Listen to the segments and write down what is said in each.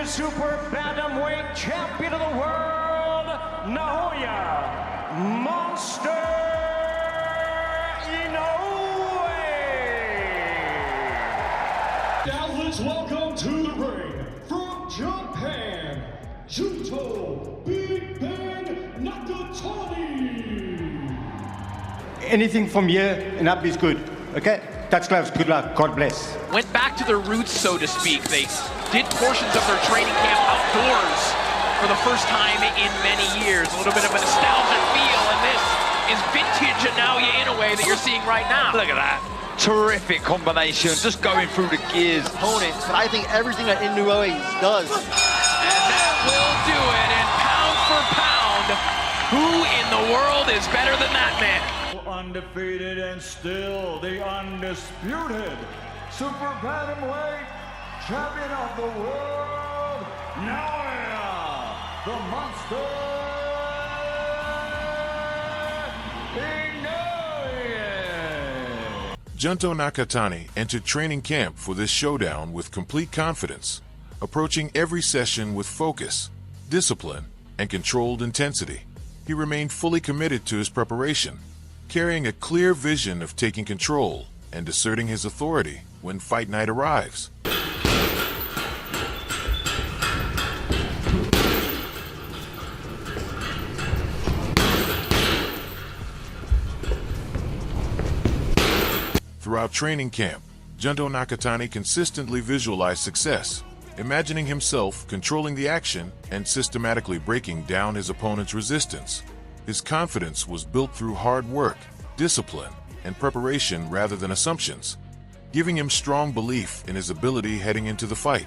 super bantamweight champion of the world, Naoya Monster Inoue. Now let's welcome to the ring from Japan, Junto Big Ben Nakatani. Anything from here and up is good, okay? Touch gloves, good luck, God bless. Went back to their roots, so to speak. They did portions of their training camp outdoors for the first time in many years. A little bit of a nostalgic feel, and this is vintage Naoya Inoue that you're seeing right now. Look at that. Terrific combination, just going through the gears. Opponents, but I think everything that Inoue does. And that will do it, and pound for pound, who in the world is better than that man? Undefeated and still the undisputed super bantamweight champion of the world, Naoya the Monster Inoue. Junto Nakatani entered training camp for this showdown with complete confidence, approaching every session with focus, discipline, and controlled intensity. He remained fully committed to his preparation, carrying a clear vision of taking control and asserting his authority when fight night arrives. Throughout training camp, Junto Nakatani consistently visualized success, imagining himself controlling the action and systematically breaking down his opponent's resistance. His confidence was built through hard work, discipline, and preparation rather than assumptions, giving him strong belief in his ability heading into the fight.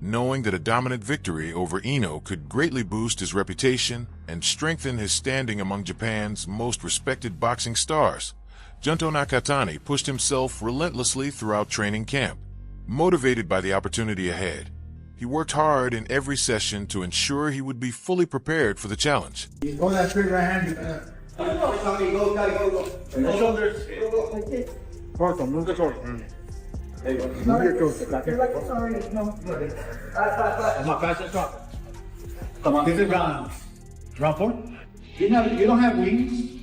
Knowing that a dominant victory over Ino could greatly boost his reputation and strengthen his standing among Japan's most respected boxing stars, Junto Nakatani pushed himself relentlessly throughout training camp. Motivated by the opportunity ahead, he worked hard in every session to ensure he would be fully prepared for the challenge. Hold that straight right hand. Shoulders. Torso, move the torso. There you go. Move your torso. Come on, fast and strong. Come on, this is round 4. You don't have wings.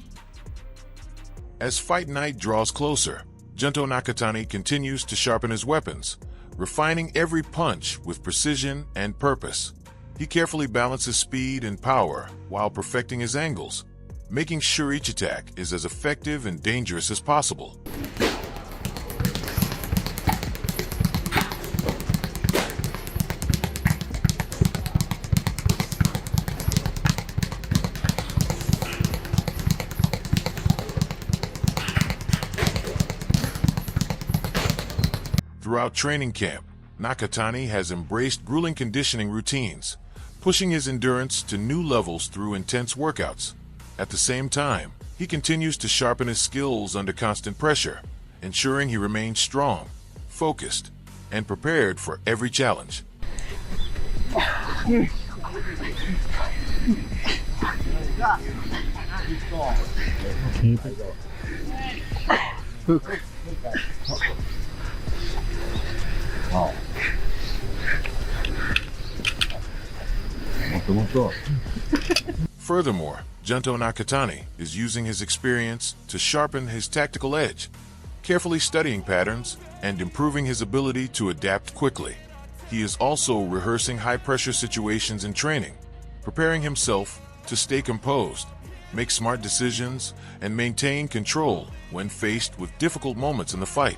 As fight night draws closer, Junto Nakatani continues to sharpen his weapons, refining every punch with precision and purpose. He carefully balances speed and power while perfecting his angles, making sure each attack is as effective and dangerous as possible. Throughout training camp, Nakatani has embraced grueling conditioning routines, pushing his endurance to new levels through intense workouts. At the same time, he continues to sharpen his skills under constant pressure, ensuring he remains strong, focused, and prepared for every challenge. Furthermore, Junto Nakatani is using his experience to sharpen his tactical edge, carefully studying patterns and improving his ability to adapt quickly. He is also rehearsing high-pressure situations in training, preparing himself to stay composed, make smart decisions, and maintain control when faced with difficult moments in the fight.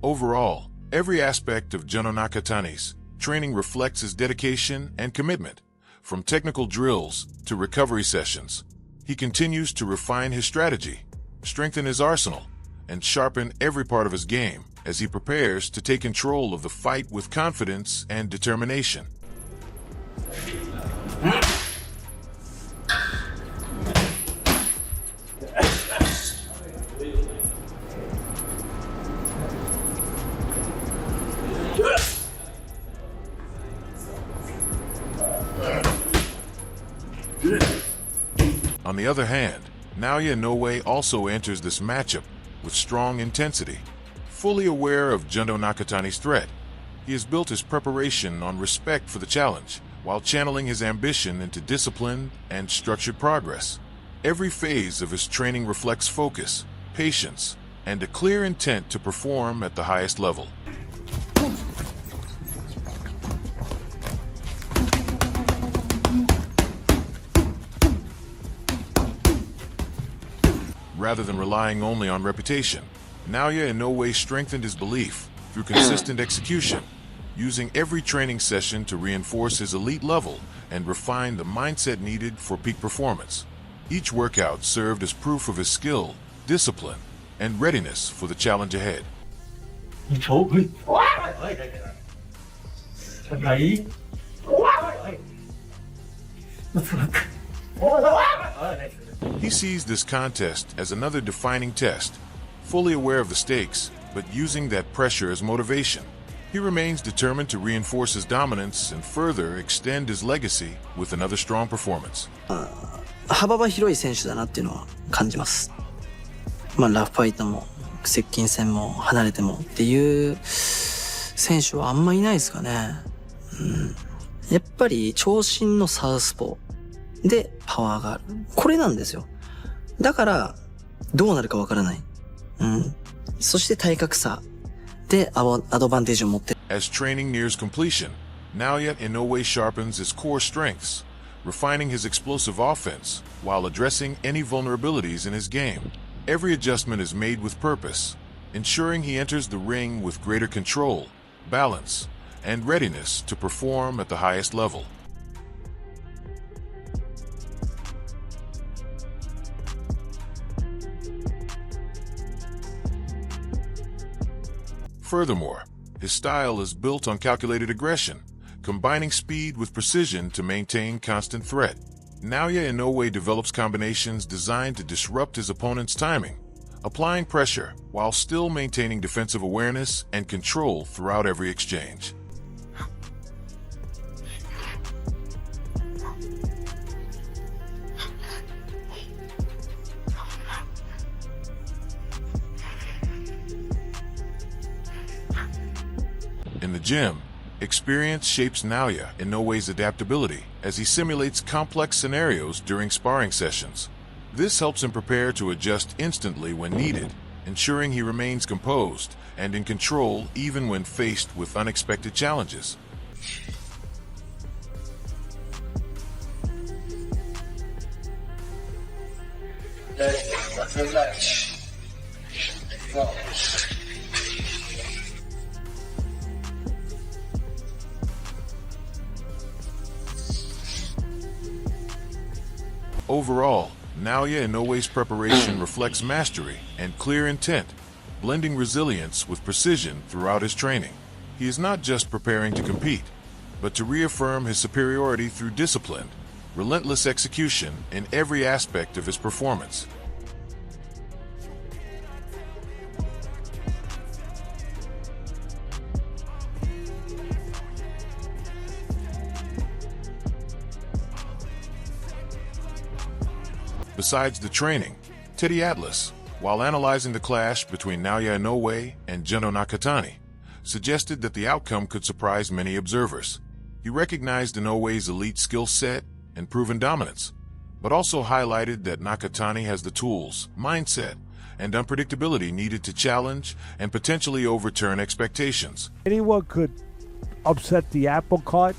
Overall, every aspect of Junto Nakatani's training reflects his dedication and commitment, from technical drills to recovery sessions. He continues to refine his strategy, strengthen his arsenal, and sharpen every part of his game as he prepares to take control of the fight with confidence and determination. On the other hand, Naoya Inoue also enters this matchup with strong intensity. Fully aware of Junto Nakatani's threat, he has built his preparation on respect for the challenge, while channeling his ambition into discipline and structured progress. Every phase of his training reflects focus, patience, and a clear intent to perform at the highest level. Rather than relying only on reputation, Naoya Inoue strengthened his belief through consistent execution, using every training session to reinforce his elite level and refine the mindset needed for peak performance. Each workout served as proof of his skill, discipline, and readiness for the challenge ahead. He sees this contest as another defining test, fully aware of the stakes, but using that pressure as motivation. He remains determined to reinforce his dominance and further extend his legacy with another strong performance. 幅は広い選手だなっていうのは感じます。まあラフファイトも接近戦も離れてもっていう選手はあんまいないですかね。やっぱり長身のサウスポーでパワーがある。これなんですよ。だからどうなるかわからない。そして体格差でアドバンテージを持ってる。As training nears completion, Naoya Inoue sharpens his core strengths, refining his explosive offense while addressing any vulnerabilities in his game. Every adjustment is made with purpose, ensuring he enters the ring with greater control, balance, and readiness to perform at the highest level. Furthermore, his style is built on calculated aggression, combining speed with precision to maintain constant threat. Naoya Inoue develops combinations designed to disrupt his opponent's timing, applying pressure while still maintaining defensive awareness and control throughout every exchange. In the gym, experience shapes Naoya Inoue's adaptability as he simulates complex scenarios during sparring sessions. This helps him prepare to adjust instantly when needed, ensuring he remains composed and in control even when faced with unexpected challenges. Overall, Naoya Inoue's preparation reflects mastery and clear intent, blending resilience with precision throughout his training. He is not just preparing to compete, but to reaffirm his superiority through discipline, relentless execution in every aspect of his performance. Besides the training, Teddy Atlas, while analyzing the clash between Naoya Inoue and Junto Nakatani, suggested that the outcome could surprise many observers. He recognized Inoue's elite skill set and proven dominance, but also highlighted that Nakatani has the tools, mindset, and unpredictability needed to challenge and potentially overturn expectations. Anyone could upset the apple cart.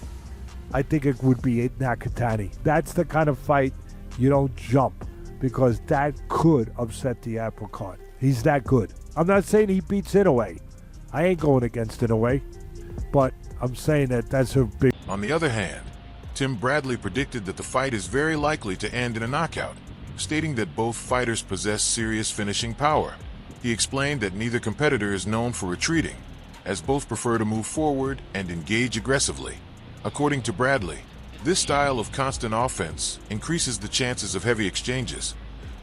I think it would be Nakatani. That's the kind of fight you don't jump, because that could upset the apple cart. He's that good. I'm not saying he beats Inoue. I ain't going against Inoue, but I'm saying that that's a big... On the other hand, Tim Bradley predicted that the fight is very likely to end in a knockout, stating that both fighters possess serious finishing power. He explained that neither competitor is known for retreating, as both prefer to move forward and engage aggressively. According to Bradley, this style of constant offense increases the chances of heavy exchanges,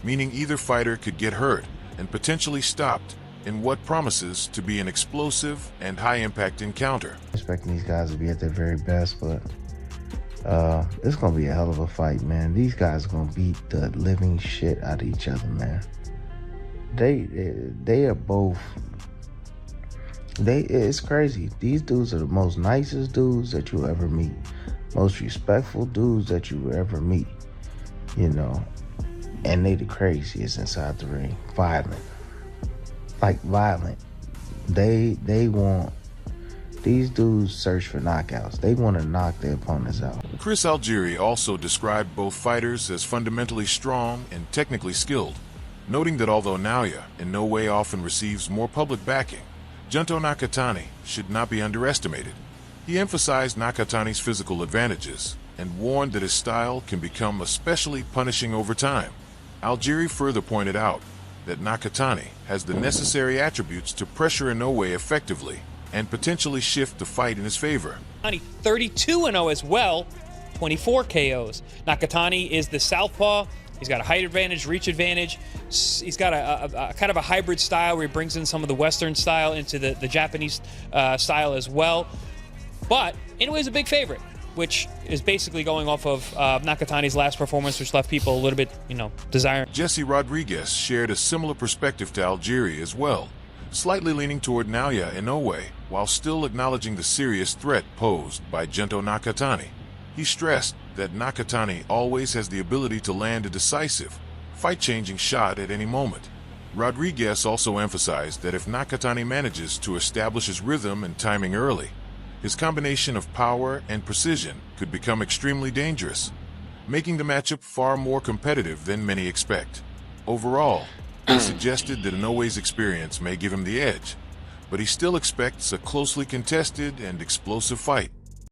meaning either fighter could get hurt and potentially stopped in what promises to be an explosive and high-impact encounter. Expecting these guys to be at their very best, but it's gonna be a hell of a fight, man. These guys are gonna beat the living shit out of each other, man. They are both. It's crazy. These dudes are the most nicest dudes that you'll ever meet, most respectful dudes that you will ever meet. You know, and they the craziest inside the ring. Violent. They want, these dudes search for knockouts. They want to knock their opponents out. Chris Algieri also described both fighters as fundamentally strong and technically skilled, noting that although Naoya Inoue often receives more public backing, Junto Nakatani should not be underestimated. He emphasized Nakatani's physical advantages and warned that his style can become especially punishing over time. Algieri further pointed out that Nakatani has the necessary attributes to pressure Inoue effectively and potentially shift the fight in his favor. 32-0 as well, 24 KOs. Nakatani is the southpaw. He's got a height advantage, reach advantage. He's got a kind of a hybrid style where he brings in some of the Western style into the Japanese style as well. But Inoue is a big favorite, which is basically going off of Nakatani's last performance, which left people a little bit, desiring. Jesse Rodriguez shared a similar perspective to Algieri as well, slightly leaning toward Naoya Inoue while still acknowledging the serious threat posed by Junto Nakatani. He stressed that Nakatani always has the ability to land a decisive, fight-changing shot at any moment. Rodriguez also emphasized that if Nakatani manages to establish his rhythm and timing early, his combination of power and precision could become extremely dangerous, making the matchup far more competitive than many expect. Overall, he suggested that Inoue's experience may give him the edge, but he still expects a closely contested and explosive fight.